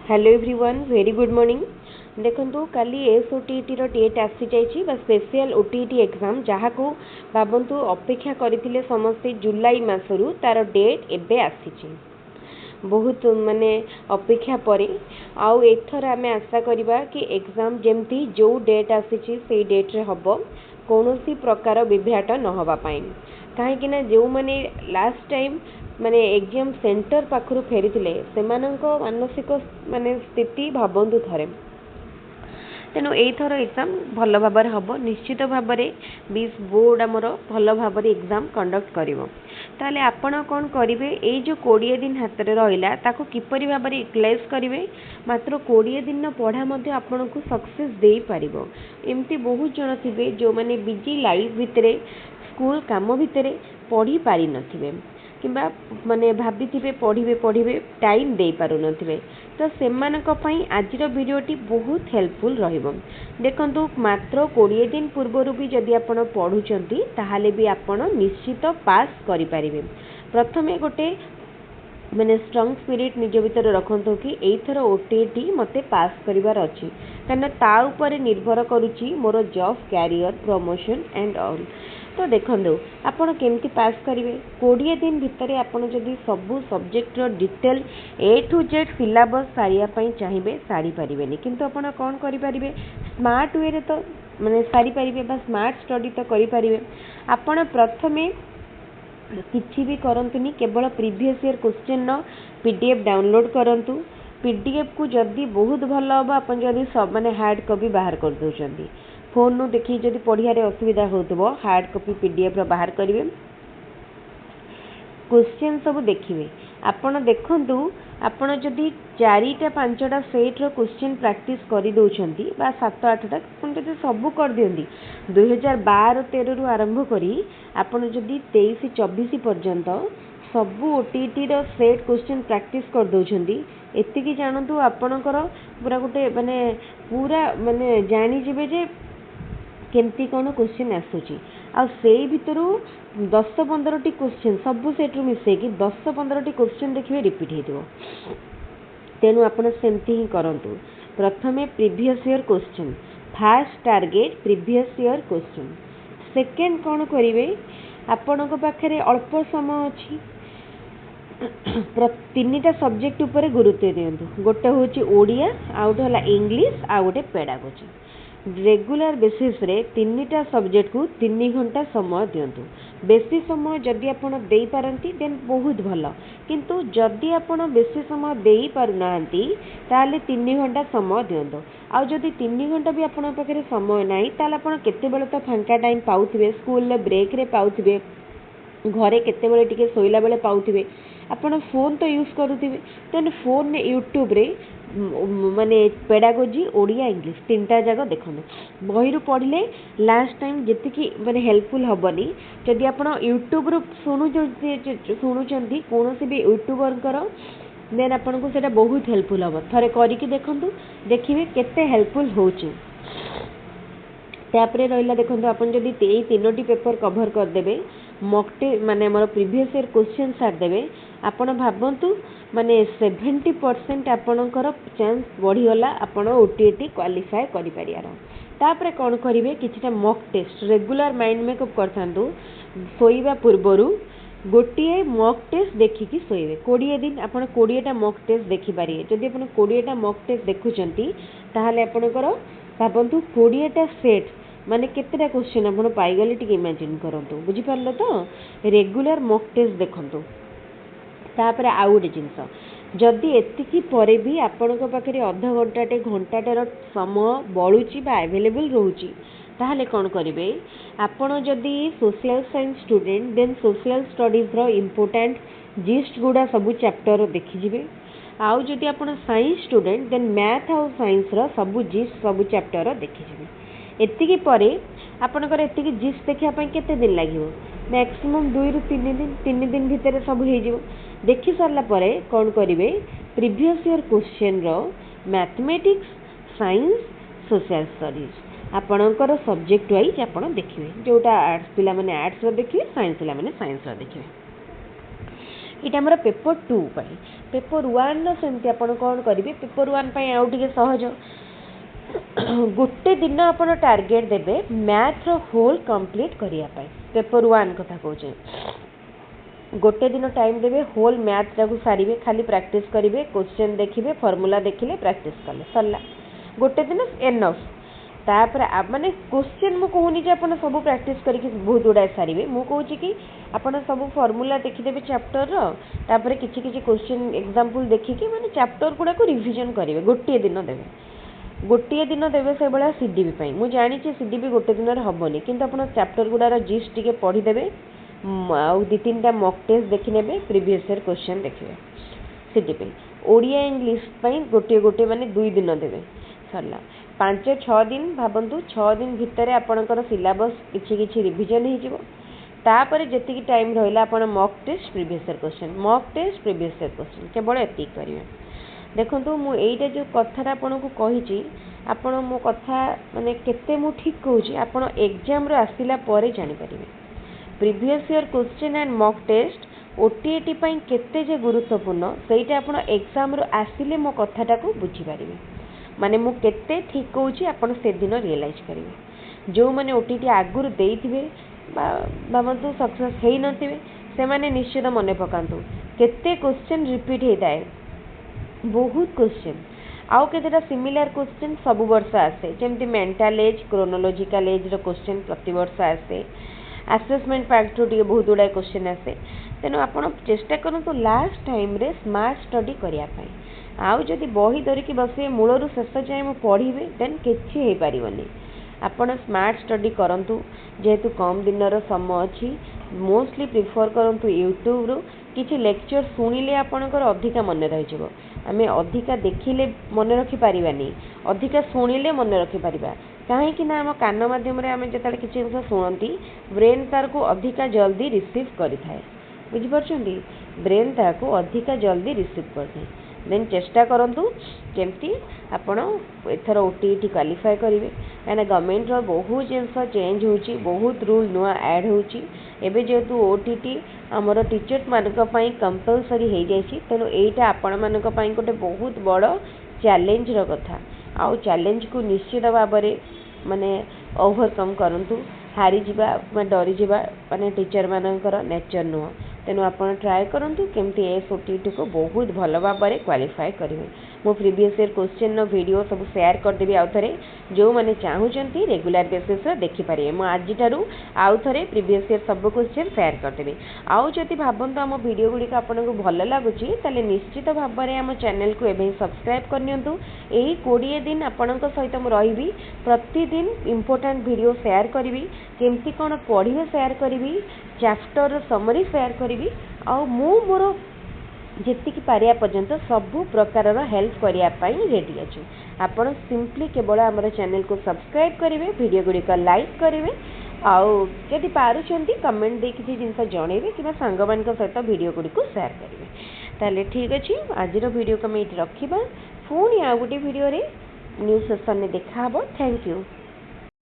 Hello everyone very good morning. देखो काली एसओटीटी date आसी जाइए स्पेशल ओटीटी एग्जाम जहाँ को भावतु अपेक्षा करते समस्ते जुलाई मसरू तार डेट एबे आसी बहुत माने अपेक्षा पर आउ एथर आम आशा करवा कि एग्जाम जमती जो डेट आसी से डेट्रे हम कौन प्रकार विभ्राट न होगापाई कहीं जो मैंने लास्ट टाइम माने एग्जाम सेंटर पाखु फेरी से मानसिक माने स्थिति भावतु थे तेणु यथर एग्जाम भल भाव हम निश्चित भाव में बोर्ड आमर भल भाव एग्जाम कंडक्ट करिवो ताले आपण कौन करेंगे ये जो 20 दिन हाथ में रहा ताको किपरि भाव में यूटिलाइज करेंगे मात्र 20 दिन पढ़ा आपण को सक्सेस दे पारिबो। एमती बहुत जन थे जो मैंने बिजी लाइफ भितर स्कूल काम भितर पढ़ी पारि नथिबे किंबा माने भाभी थे पढ़े टाइम दे पारु नथिबे तो सेमानक पई आजिर वीडियोटी बहुत हेल्पफुल रहिबो। देखंतु मात्र 20 दिन पूर्व भी जदि आपण पढ़ुचंती ताहाले भी आपण निश्चित पास करि पारिबे। प्रथमे गोटे मैंने स्ट्रंग स्पिरिट निज भीतर रखु कि एथर ओटीटी मते पास करिवार अछि कारण ता ऊपर निर्भर करुच्ची मोर job career promotion and all. तो देखो आपड़ केमती पास करेंगे 20 दिन भितर आपड़ जदि सबू subject detail A to Z syllabus सारियापाई चाहिए सारी पारे किंतु आपड़ कौन करेंगे स्मार्ट वे तो मैंने सारी पारे स्मार्ट स्टडी तो करेंगे। आपड़ प्रथमे किसी भी करंतुनी केवल previous year question PDF download करंतु पीडीएफ को जदि बहुत भल हम आप सब माने हार्ड कॉपी बाहर कर दौरान फोन नु देखिए जदि पढ़ियारे असुविधा हो हार्ड कॉपी पीडीएफ बाहर करेंगे क्वेश्चन सब देखिए आपण देखंतु आपण जदि 4टा 5टा सेट रो क्वेश्चन प्रैक्टिस कर दउछंती बा 7-8टा आपण जदि सब कर दियंती 2012-13 रु आरंभ करी आपण जदि 23-24 पर्यंत सबू ओटीटी रो सेट क्वेश्चन प्रैक्टिस कर दउछंती एतिकी जानतु आपणकर पूरा गोटे माने पूरा माने जानि जिवे जे केमती कौन क्वेश्चन आसूची आ से भितर 10-15टी क्वेश्चन सबू सेट्रु मिसेकी 10-15टी क्वेश्चन देखिए रिपीट हो तेणु आपड़ सेमती ही करंतु। प्रथमे previous year question fast target previous year question second कौन करेंगे आपण पाखे अल्प समय अच्छी 3टा सब्जेक्ट उपर गुरुत्व दिंतु गोटे हूँ ओडिया आ गोटे है इंग्लीश आ गोटे पेडागोजी रेगुलर बेसिस रे 3टा सब्जेक्ट को 3 घंटा समय दिंतु बेसी समय जदि आप दे पारती देन बहुत भल किंतु जदि आप बेसी समय दे पारना ताले 3 घंटा समय दिंतु आउ जदि 3 घंटा भी आप पाखे समय ना ताले आप केतेबेले तो फांका टाइम पाउथिबे स्कूल ब्रेक रे पाउथिबे घरे केतेबेले टिके सोइला बेले पाउथिबे आपण फोन तो यूज करुथिबे तेन फोन यूट्यूब रे माने पेडागोजी ओडिया इंग्लिश 3टा जगह देखो बही पढ़ले लास्ट टाइम जी माने हेल्पफुल हेनी जदि आप यूट्यूब रू शुणुंट कौन भी यूट्यूबर देन आपन को सेटा बहुत हेल्पफुल हम थे करके देखूँ देखिए केते हेल्पफुल होची। तापरे रहिला देखो आपन जदि 3टी पेपर कवर करदेवे मॉक माने मोर प्रीवियस ईयर क्वेश्चन सारदेवे आपण भावतु माने 70% आपणकर चांस बढ़ीगला आपण ओटीटी क्वालिफाई करिपारियार। तापरे कौन करेंगे किछटा mock test regular mind make up करथांतु सोइबा पूर्वरु गोटे मॉक टेस्ट देखिकी सोइबे 20 दिन आपण 20टा मॉक टेस्ट देखिपारे जदि आपण 20टा मॉक टेस्ट देखुचंती ताहाले आपणकर भावतु 20टा सेट माने केतेटा क्वेश्चन आपण पाइगले टिके इमेजिन करंतु बुझी पारलो तो रेगुलर मॉक टेस्ट देखंतु। तापरे आउ गोटे जिनस जदि एतिकी परे भी आपण पाखे अध घंटाटे घंटाटेर समय बलुची बा अवेलेबल रोची ताहले कौन करेंगे आपण जदि social science student then social studies रो इम्पोर्टेंट जिस्ट गुड़ा सबू चैप्टर देखिए आउ जदि आपण साइंस स्टूडेंट देन मैथ आउ साइंस रो सबू जिस्ट सबू चैप्टर देखिए एतिकी परे आपणकर एतिकी जिस्ट देखापी केते दिन लगे मैक्सिमम 2 ରୁ 3 दिन भितर सब हो देखि सारा परे कौन करेंगे प्रीवियस ईयर क्वेश्चन रो मैथमेटिक्स साइंस सोशल स्टडीज आपणकर सब्जेक्ट वाइज आप देखिए जोटा आर्ट्स पिला माने आर्ट्स रो देखिए साइंस पिला माने साइंस रो देखिए ये आमर पेपर 2 पाई पेपर 1 सेमती आपण कौन करेंगे पेपर 1 पाई आउ टिके सहज गोटे दिन आप टार्गेट देवे मैथ रो होल कंप्लीट करने पेपर 1 कथा कहूँ गोटे दिन टाइम देवे होल मैथ टाक सारे खाली प्रैक्टिस करेंगे क्वेश्चन देखिए फॉर्मूला देखिले प्रैक्टिस कले सरला गोटे दिन एनफ तापर माने क्वेश्चन मु कहूनी जे आपण सब प्रैक्टिस करके बहुत गुड़ाए सारे मु कहूँ कि आपण सब फॉर्मूला देखिदेवे चैप्टर रो तापर किछि किछि क्वेश्चन एग्जांपल देखिके माने चैप्टर गुडा को रिवीजन करेंगे गोटे दिन देवे गोटे दिन देवे से भाया सीडीबी मुझे जानी सीडीबी गोटे दिन हेनी किंतु आप चैप्टर गुडार जिस्ट टिके पढ़ीदेवे आउ 2-3टा मॉक टेस्ट देखने प्रीवियस ईयर क्वेश्चन देखिए सीडीपी ओडिया इंग्लिश गोटे गोटे माने 2 दिन देवे सरला 5-6 दिन भावतु 6 दिन भितर आपणकर सिलेबस किछि रिवीजन हो तापर जी टाइम रहा आप mock test previous year question mock test previous year question केवल एति करेंगे देखो मु एटा जो कथा आपन को कही आपण मो कथा माने केते मु ठीक कहूँ आपण एग्जाम रो आसिला परे जानि परिबे previous year question and mock test OTET पई केते जे गुरुत्वपूर्ण सेटा आपण एग्जाम रो आसिले मो कथाटा को बुझी पारिबे माने मु केते ठीक कहूँ आपण से दिन रियलाइज करेंगे जो माने ओटीईटी आगुर देइथिबे भावतु सक्सेस हेई नथिबे से माने निश्चित मन पकांतु केते क्वेश्चन रिपीट हेताए बहुत क्वेश्चन आउ केतेटा सिमिलर क्वेश्चन सब वर्ष आसे जेमती मेंटल एज क्रोनोलॉजिकल एज रो क्वेश्चन प्रति वर्ष आसे असेसमेंट फैक्ट रो बहुत गुड़ा क्वेश्चन आसे तेणु आपण चेष्टा करंतु लास्ट टाइम रे स्मार्ट स्टडी करिया पई आउ जदि बही धरिकी बसिए मूलरू शेष जाए मु पढ़िबे देन किछि हे पारिबनी आपण स्मार्ट स्टडी करंतु जेहेतु कम दिन रो समय अछि मोस्टली प्रिफर करंतु यूट्यूब रो किछि लेक्चर सुनिले आपणकर अधिका मन रहि जबो आमे अधिका देखिले मन रखि पारिबानी अधिका सुनिले मन रखि पारिबा कहीं ना आम कान माध्यम आम जो किसी जिन शुणती ब्रेन तार को अधिका जल्दी रिसीव करें बुझीपार्टी ब्रेन तार को अधिका जल्दी रिसीव करें देन चेष्टा करूँ केमती आपण एथर ओटीईटी क्वालिफाई करेंगे कहीं गवर्नमेंट रो बहुत जिनस चेंज होची बहुत रूल नुआ ऐड होची एबे जेहेतु ओटीईटी आमर टीचर्स मानक पई कंपलसरी हो जाइए तेणु यहीटा आपण मानक पई गोटे बहुत बड़ चैलेंज रो कथा आउ चैलेंज को निश्चित भाव में माने ओवरकम करंतु हारी जिबा डरी जिबा माने टीचर मानकर नेचर नुह तेणु आपण ट्राए करंतु केमती एस ओटीईटी को बहुत भल भाव में क्वालिफाई करेंगे मो प्रीवियस ईयर क्वेश्चन वीडियो सब शेयर करदेवी आउ थे जो मैंने चाहूँगी रेगुलर बेसिस देखिपारे मुझे आज आउ थे प्रीवियस ईयर सब क्वेश्चन शेयर करदेवी आउ जदि भावतु आम वीडियो गुड़िक आपको भल लगुच निश्चित भाव में आम चैनल को एवं सब्सक्राइब करनियंतु यही 20 दिन आपण सहित मुझे रही प्रतिदिन इंपोर्टेंट वीडियो शेयर करी केमती कौन पढ़े शेयर करी चैप्टर समरी शेयर करी आउ मोर जी पारिया पर्यंत सबु प्रकार हेल्प करने रेडी अच्छे आपण सिंपली केवल आम चैनल को सब्सक्राइब करेंगे वीडियो गुड़िक लाइक करेंगे आउ जदि पारुचंती कमेंट दे किसी जिनस जनइबे कि सांग मान सहित वीडियो गुड़िक शेयर करेंगे ताले ठीक अच्छे आज वीडियो को मैं ये रखा पुणी आ गोटे वीडियो न्यू सेशन में देखा थैंक यू।